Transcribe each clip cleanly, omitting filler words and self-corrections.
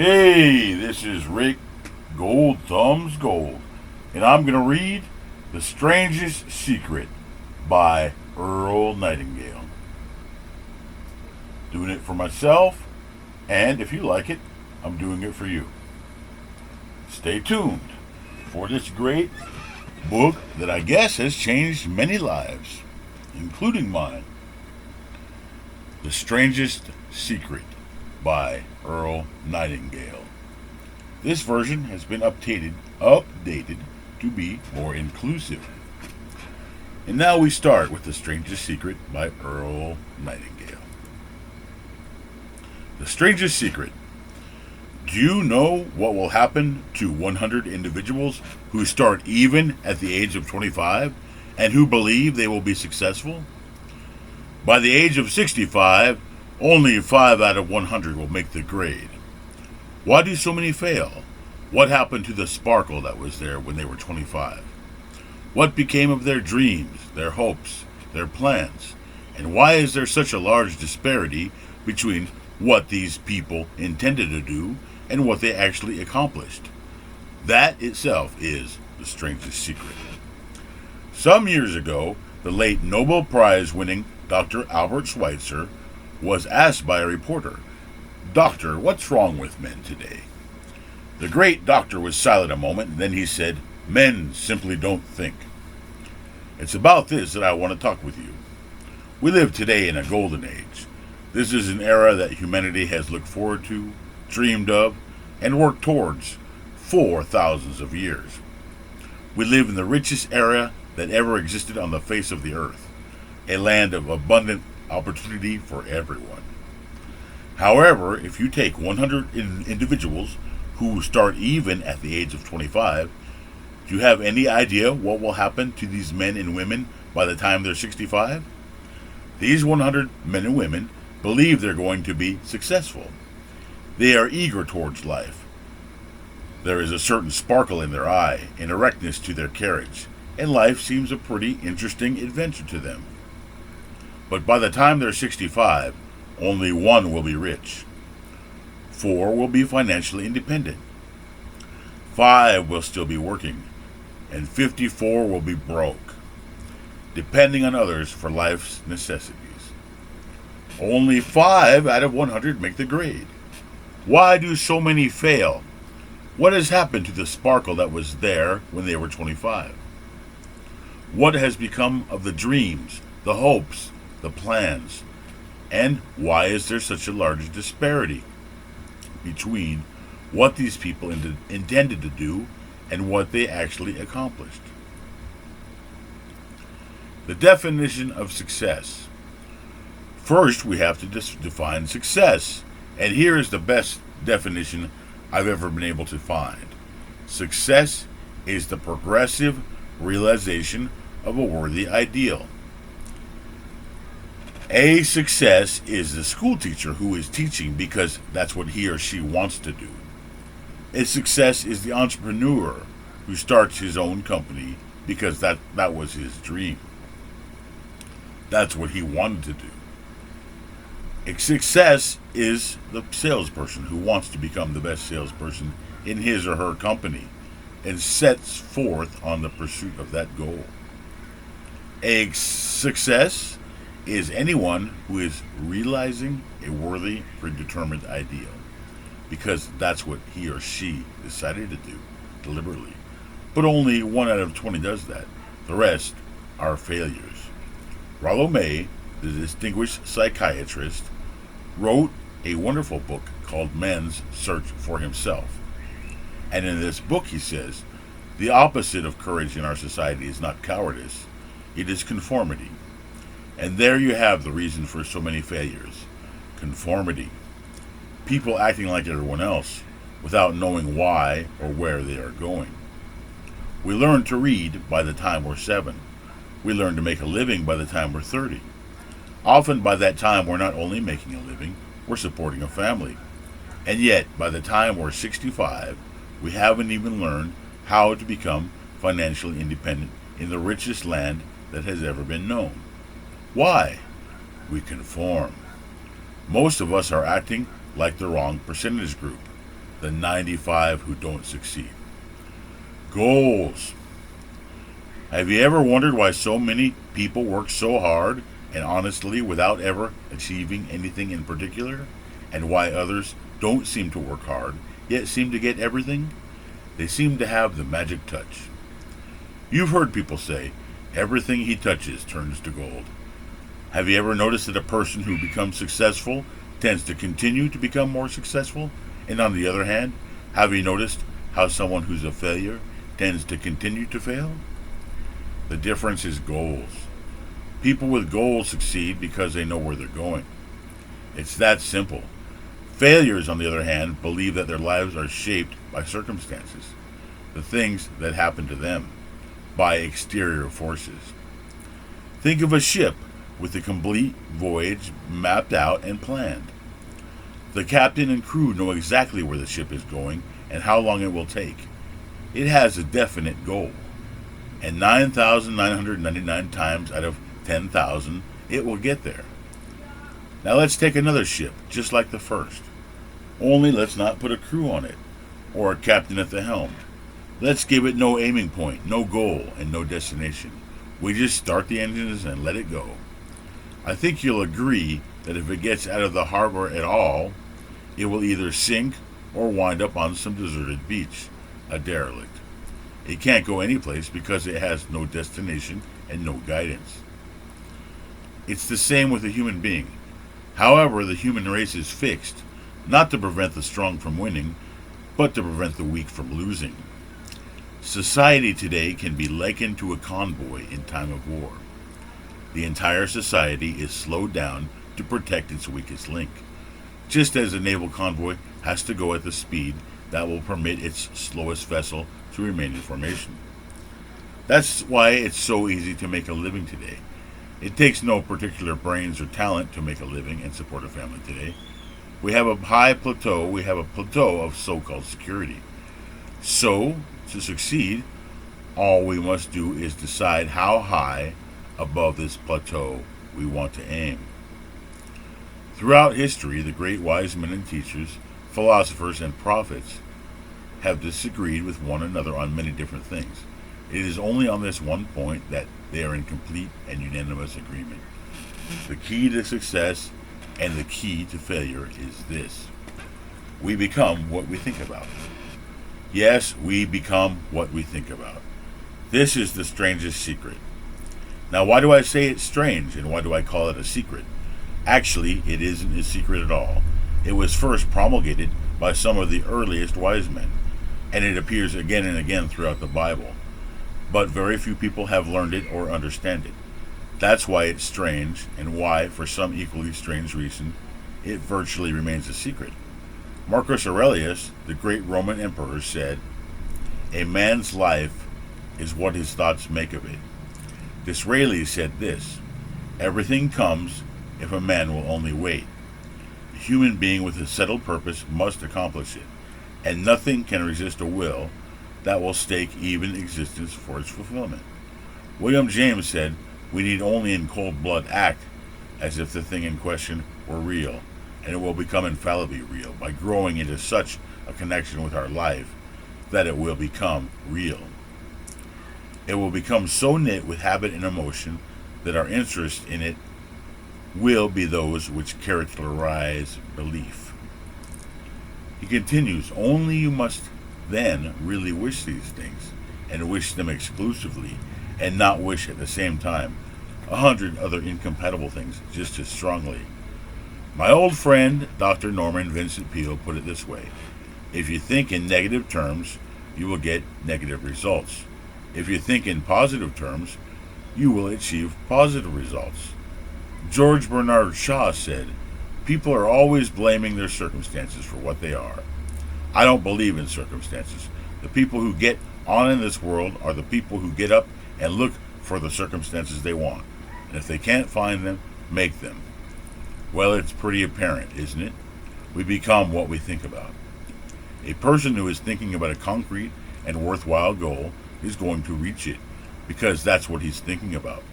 Hey, this is Rick Gold Thumbs Gold, and I'm going to read The Strangest Secret by Earl Nightingale. Doing it for myself, and if you like it, I'm doing it for you. Stay tuned for this great book that I guess has changed many lives, including mine. The Strangest Secret by Earl Nightingale. This version has been updated to be more inclusive. And now we start with The Strangest Secret by Earl Nightingale. The Strangest Secret. Do you know what will happen to 100 individuals who start even at the age of 25 and who believe they will be successful? By the age of 65, only 5 out of 100 will make the grade. Why do so many fail? What happened to the sparkle that was there when they were 25? What became of their dreams, their hopes, their plans? And why is there such a large disparity between what these people intended to do and what they actually accomplished? That itself is the strangest secret. Some years ago, the late Nobel Prize winning Dr. Albert Schweitzer was asked by a reporter, "Doctor, what's wrong with men today?" The great doctor was silent a moment, and then he said, "Men simply don't think." It's about this that I want to talk with you. We live today in a golden age. This is an era that humanity has looked forward to, dreamed of, and worked towards for thousands of years. We live in the richest era that ever existed on the face of the earth, a land of abundant opportunity for everyone. However, if you take 100 individuals who start even at the age of 25, do you have any idea what will happen to these men and women by the time they're 65? These 100 men and women believe they're going to be successful. They are eager towards life. There is a certain sparkle in their eye, an erectness to their carriage, and life seems a pretty interesting adventure to them. But by the time they're 65, only 1 will be rich. 4 will be financially independent. 5 will still be working. And 54 will be broke, depending on others for life's necessities. Only 5 out of 100 make the grade. Why do so many fail? What has happened to the sparkle that was there when they were 25? What has become of the dreams, the hopes, the plans? And why is there such a large disparity between what these people intended to do and what they actually accomplished? The definition of success. First, we have to define success. And here is the best definition I've ever been able to find. Success is the progressive realization of a worthy ideal. A success is the school teacher who is teaching because that's what he or she wants to do. A success is the entrepreneur who starts his own company because that was his dream. That's what he wanted to do. A success is the salesperson who wants to become the best salesperson in his or her company and sets forth on the pursuit of that goal. A success is anyone who is realizing a worthy, predetermined ideal, because that's what he or she decided to do deliberately. But only 1 out of 20 does that. The rest are failures. Rollo May, the distinguished psychiatrist, wrote a wonderful book called Man's Search for Himself. And in this book he says, the opposite of courage in our society is not cowardice, it is conformity. And there you have the reason for so many failures. Conformity. People acting like everyone else without knowing why or where they are going. We learn to read by the time we're 7. We learn to make a living by the time we're 30. Often by that time we're not only making a living, we're supporting a family. And yet by the time we're 65, we haven't even learned how to become financially independent in the richest land that has ever been known. Why? conform. Most of us are acting like the wrong percentage group. the 95 who don't succeed. Goals. Have you ever wondered why so many people work so hard and honestly without ever achieving anything in particular? And why others don't seem to work hard, yet seem to get everything? They seem to have the magic touch. You've heard people say, everything he touches turns to gold. Have you ever noticed that a person who becomes successful tends to continue to become more successful? And on the other hand, have you noticed how someone who's a failure tends to continue to fail? The difference is goals. People with goals succeed because they know where they're going. It's that simple. Failures, on the other hand, believe that their lives are shaped by circumstances, the things that happen to them, by exterior forces. Think of a ship with a complete voyage mapped out and planned. The captain and crew know exactly where the ship is going and how long it will take. It has a definite goal. And 9,999 times out of 10,000, it will get there. Now let's take another ship, just like the first. Only let's not put a crew on it, or a captain at the helm. Let's give it no aiming point, no goal, and no destination. We just start the engines and let it go. I think you'll agree that if it gets out of the harbor at all, it will either sink or wind up on some deserted beach, a derelict. It can't go anyplace because it has no destination and no guidance. It's the same with a human being. However, the human race is fixed, not to prevent the strong from winning, but to prevent the weak from losing. Society today can be likened to a convoy in time of war. The entire society is slowed down to protect its weakest link, just as a naval convoy has to go at the speed that will permit its slowest vessel to remain in formation. That's why it's so easy to make a living today. It takes no particular brains or talent to make a living and support a family today. We have a plateau of so-called security. So, to succeed, all we must do is decide how high above this plateau we want to aim. Throughout history, the great wise men and teachers, philosophers and prophets have disagreed with one another on many different things. It is only on this one point that they are in complete and unanimous agreement. The key to success and the key to failure is this: we become what we think about. Yes, we become what we think about. This is the strangest secret. Now, why do I say it's strange, and why do I call it a secret? Actually, it isn't a secret at all. It was first promulgated by some of the earliest wise men, and it appears again and again throughout the Bible. But very few people have learned it or understand it. That's why it's strange, and why, for some equally strange reason, it virtually remains a secret. Marcus Aurelius, the great Roman emperor, said, "A man's life is what his thoughts make of it." Disraeli said this: "Everything comes if a man will only wait." A human being with a settled purpose must accomplish it, and nothing can resist a will that will stake even existence for its fulfillment. William James said, "We need only in cold blood act as if the thing in question were real, and it will become infallibly real by growing into such a connection with our life that it will become real. It will become so knit with habit and emotion that our interest in it will be those which characterize belief." He continues, "Only you must then really wish these things, and wish them exclusively, and not wish at the same time 100 other incompatible things just as strongly." My old friend, Dr. Norman Vincent Peale, put it this way: if you think in negative terms, you will get negative results. If you think in positive terms, you will achieve positive results. George Bernard Shaw said, "People are always blaming their circumstances for what they are." I don't believe in circumstances. The people who get on in this world are the people who get up and look for the circumstances they want. And if they can't find them, make them. Well, it's pretty apparent, isn't it? We become what we think about. A person who is thinking about a concrete and worthwhile goal is going to reach it, because that's what he's thinking about.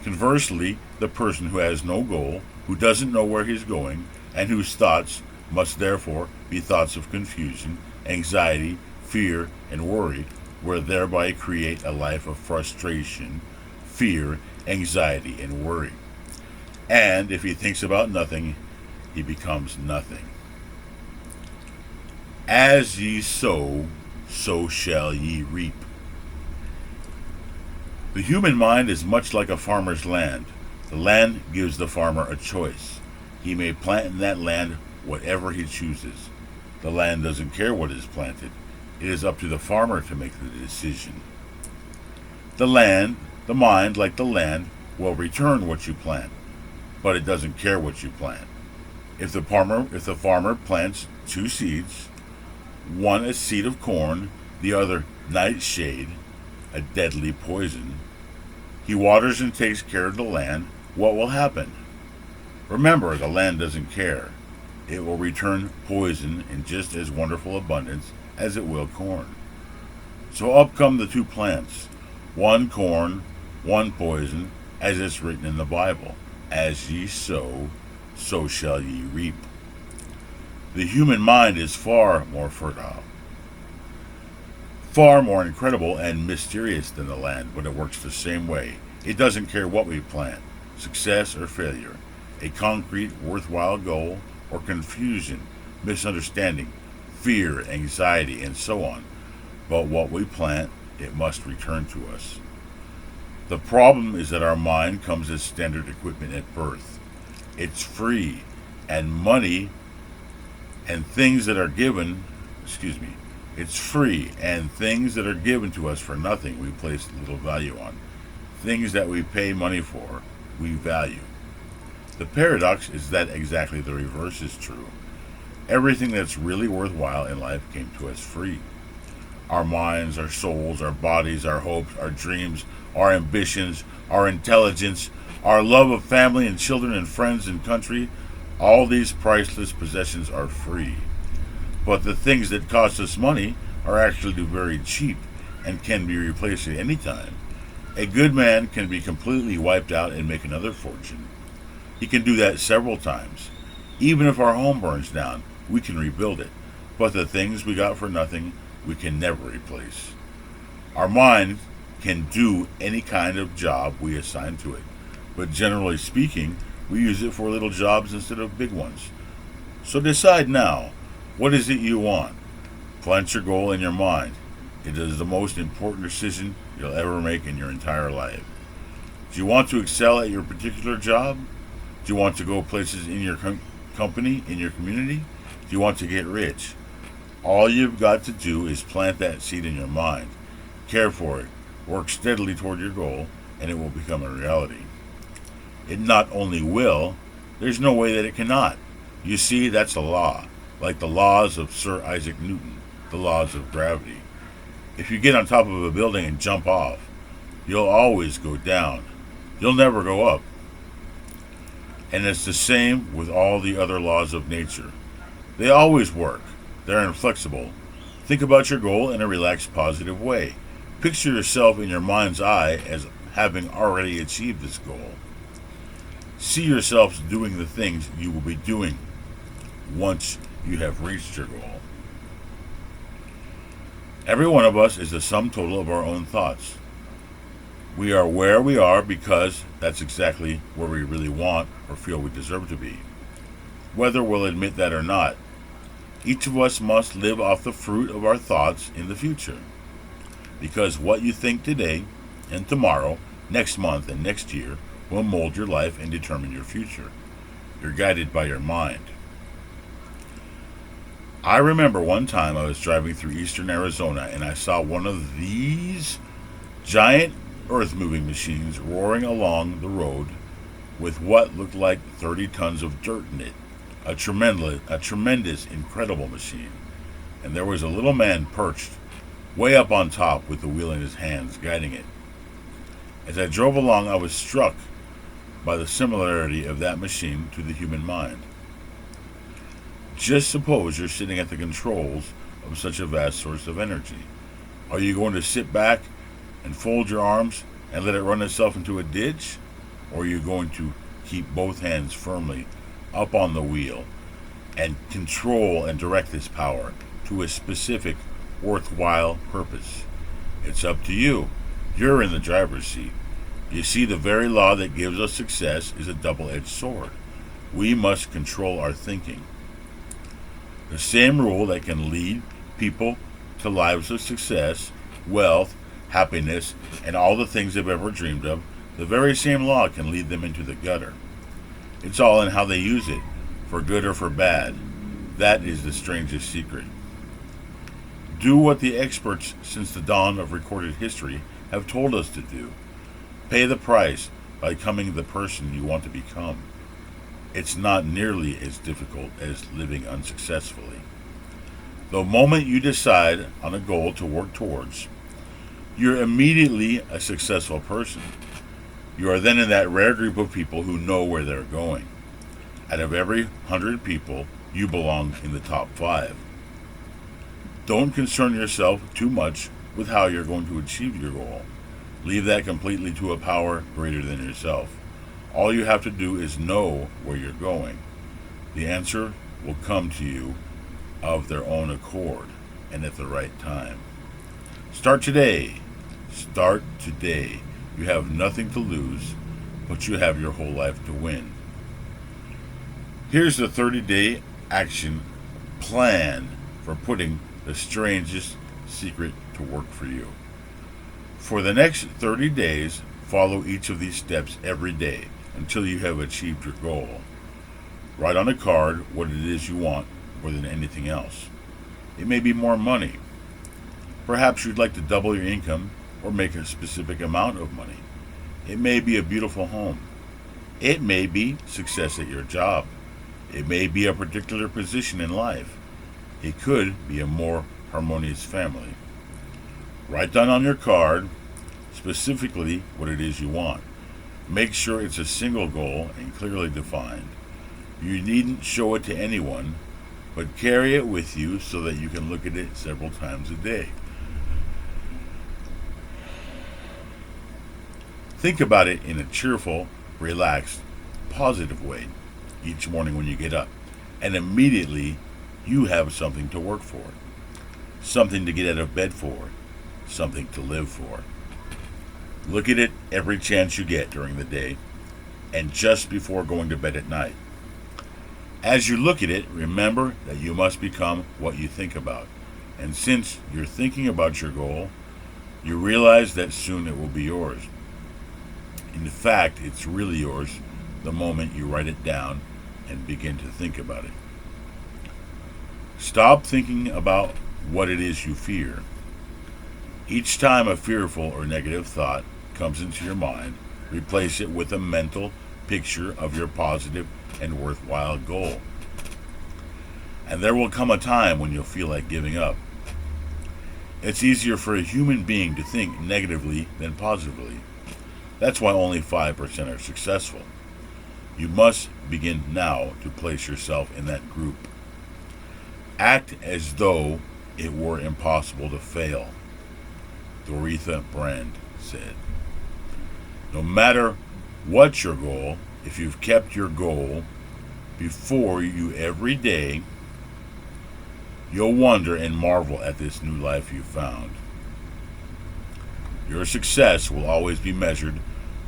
Conversely, the person who has no goal, who doesn't know where he's going, and whose thoughts must therefore be thoughts of confusion, anxiety, fear, and worry, will thereby create a life of frustration, fear, anxiety, and worry. And if he thinks about nothing, he becomes nothing. As ye sow, so shall ye reap. The human mind is much like a farmer's land. The land gives the farmer a choice. He may plant in that land whatever he chooses. The land doesn't care what is planted. It is up to the farmer to make the decision. The mind, like the land, will return what you plant, but it doesn't care what you plant. If the farmer plants two seeds, one a seed of corn, the other nightshade, a deadly poison, he waters and takes care of the land, what will happen? Remember, the land doesn't care. It will return poison in just as wonderful abundance as it will corn. So up come the two plants, one corn, one poison, as it's written in the Bible. As ye sow, so shall ye reap. The human mind is far more fertile, far more incredible and mysterious than the land, but it works the same way. It doesn't care what we plant, success or failure, a concrete, worthwhile goal, or confusion, misunderstanding, fear, anxiety, and so on. But what we plant, it must return to us. The problem is that our mind comes as standard equipment at birth. It's free, and money and things that are given, it's free, and things that are given to us for nothing we place little value on. Things that we pay money for, we value. The paradox is that exactly the reverse is true. Everything that's really worthwhile in life came to us free. Our minds, our souls, our bodies, our hopes, our dreams, our ambitions, our intelligence, our love of family and children and friends and country, all these priceless possessions are free. But the things that cost us money are actually very cheap and can be replaced at any time. A good man can be completely wiped out and make another fortune. He can do that several times. Even if our home burns down, we can rebuild it. But the things we got for nothing, we can never replace. Our mind can do any kind of job we assign to it. But generally speaking, we use it for little jobs instead of big ones. So decide now, what is it you want? Plant your goal in your mind. It is the most important decision you'll ever make in your entire life. Do you want to excel at your particular job? Do you want to go places in your company, in your community? Do you want to get rich? All you've got to do is plant that seed in your mind. Care for it. Work steadily toward your goal, and it will become a reality. It not only will, there's no way that it cannot. You see, that's a law, like the laws of Sir Isaac Newton, the laws of gravity. If you get on top of a building and jump off, you'll always go down. You'll never go up. And it's the same with all the other laws of nature. They always work. They're inflexible. Think about your goal in a relaxed, positive way. Picture yourself in your mind's eye as having already achieved this goal. See yourselves doing the things you will be doing once you have reached your goal. Every one of us is the sum total of our own thoughts. We are where we are because that's exactly where we really want or feel we deserve to be, whether we'll admit that or not. Each of us must live off the fruit of our thoughts in the future, because what you think today and tomorrow, next month and next year will mold your life and determine your future. You're guided by your mind. I remember one time I was driving through eastern Arizona and I saw one of these giant earth-moving machines roaring along the road with what looked like 30 tons of dirt in it. A tremendous, incredible machine. And there was a little man perched way up on top with the wheel in his hands, guiding it. As I drove along, I was struck by the similarity of that machine to the human mind. Just suppose you're sitting at the controls of such a vast source of energy. Are you going to sit back and fold your arms and let it run itself into a ditch? Or are you going to keep both hands firmly up on the wheel and control and direct this power to a specific, worthwhile purpose. It's up to you. You're in the driver's seat. You see, the very law that gives us success is a double-edged sword. We must control our thinking. The same rule that can lead people to lives of success, wealth, happiness, and all the things they've ever dreamed of, the very same law can lead them into the gutter. It's all in how they use it, for good or for bad. That is the strangest secret. Do what the experts since the dawn of recorded history have told us to do. Pay the price by becoming the person you want to become. It's not nearly as difficult as living unsuccessfully. The moment you decide on a goal to work towards, you're immediately a successful person. You are then in that rare group of people who know where they're going. Out of every 100 people, you belong in the top 5. Don't concern yourself too much with how you're going to achieve your goal. Leave that completely to a power greater than yourself. All you have to do is know where you're going. The answer will come to you of their own accord and at the right time. Start today. Start today. You have nothing to lose, but you have your whole life to win. Here's the 30-day action plan for putting the strangest secret to work for you. For the next 30 days, follow each of these steps every day until you have achieved your goal. Write on a card what it is you want more than anything else. It may be more money. Perhaps you'd like to double your income or make a specific amount of money. It may be a beautiful home. It may be success at your job. It may be a particular position in life. It could be a more harmonious family. Write down on your card specifically what it is you want. Make sure it's a single goal and clearly defined. You needn't show it to anyone, but carry it with you so that you can look at it several times a day. Think about it in a cheerful, relaxed, positive way each morning when you get up, and immediately you have something to work for, something to get out of bed for, something to live for. Look at it every chance you get during the day and just before going to bed at night. As you look at it, remember that you must become what you think about. And since you're thinking about your goal, you realize that soon it will be yours. In fact, it's really yours the moment you write it down and begin to think about it. Stop thinking about what it is you fear. Each time a fearful or negative thought comes into your mind, replace it with a mental picture of your positive and worthwhile goal. And there will come a time when you'll feel like giving up. It's easier for a human being to think negatively than positively. That's why only 5% are successful. You must begin now to place yourself in that group. Act as though it were impossible to fail, Doretha Brand said. No matter what's your goal, if you've kept your goal before you every day, you'll wonder and marvel at this new life you've found. Your success will always be measured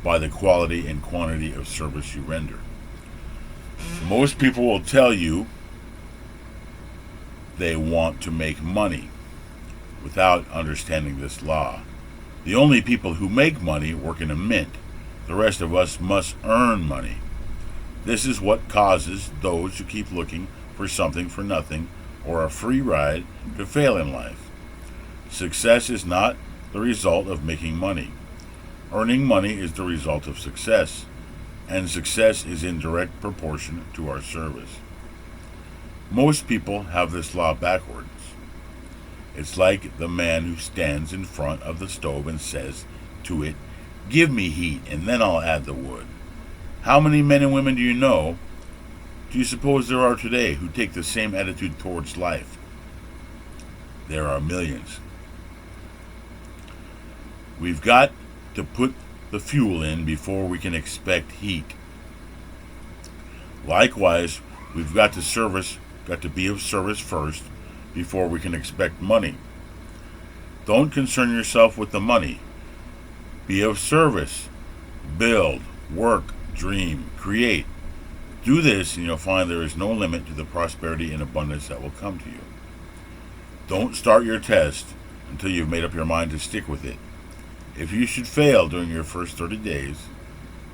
by the quality and quantity of service you render. Most people will tell you they want to make money without understanding this law. The only people who make money work in a mint. The rest of us must earn money. This is what causes those who keep looking for something for nothing or a free ride to fail in life. Success is not the result of making money. Earning money is the result of success, and success is in direct proportion to our service. Most people have this law backwards. It's like the man who stands in front of the stove and says to it, "Give me heat, and then I'll add the wood." How many men and women do you suppose there are today who take the same attitude towards life? There are millions. We've got to put the fuel in before we can expect heat. Likewise, we've got to service got to be of service first before we can expect money. Don't concern yourself with the money. Be of service. Build, work, dream, create. Do this and you'll find there is no limit to the prosperity and abundance that will come to you. Don't start your test until you've made up your mind to stick with it. If you should fail during your first 30 days,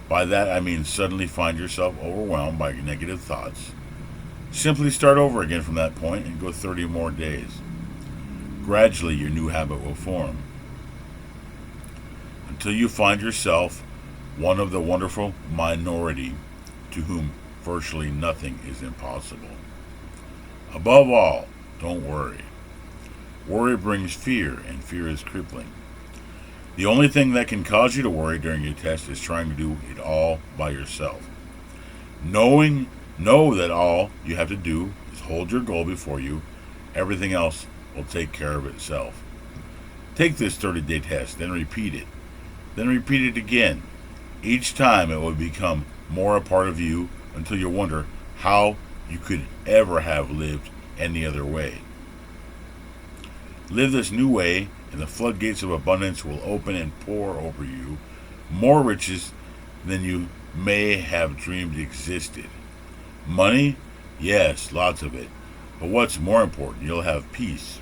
by that I mean suddenly find yourself overwhelmed by negative thoughts, simply start over again from that point and go 30 more days. Gradually your new habit will form until you find yourself one of the wonderful minority to whom virtually nothing is impossible. Above all, don't worry. Worry brings fear, and fear is crippling. The only thing that can cause you to worry during your test is trying to do it all by yourself. Know that all you have to do is hold your goal before you. Everything else will take care of itself. Take this 30-day test, then repeat it. Then repeat it again. Each time it will become more a part of you until you wonder how you could ever have lived any other way. Live this new way, and the floodgates of abundance will open and pour over you more riches than you may have dreamed existed. Money? Yes, lots of it. But what's more important, you'll have peace.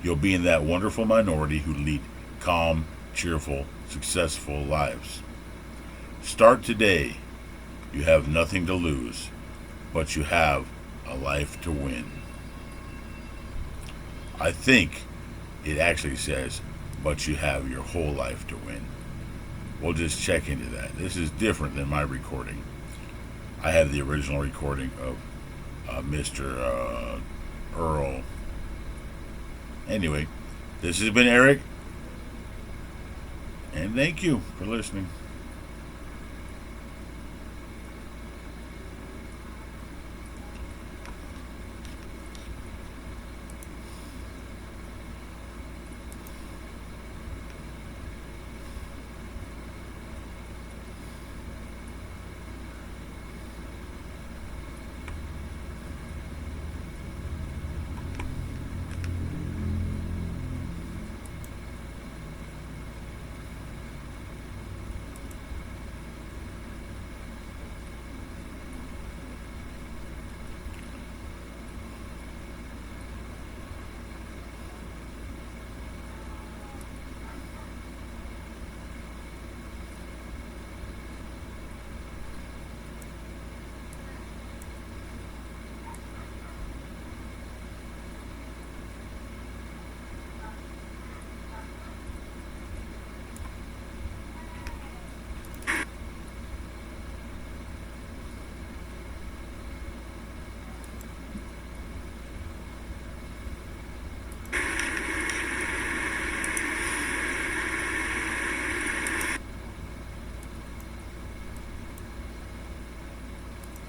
You'll be in that wonderful minority who lead calm, cheerful, successful lives. Start today. You have nothing to lose, but you have a life to win. I think it actually says, but you have your whole life to win. We'll just check into that. This is different than my recording. I have the original recording of Mr. Earl. Anyway, this has been Eric, and thank you for listening.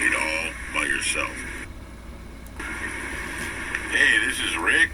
It all by yourself. Hey, this is Rick.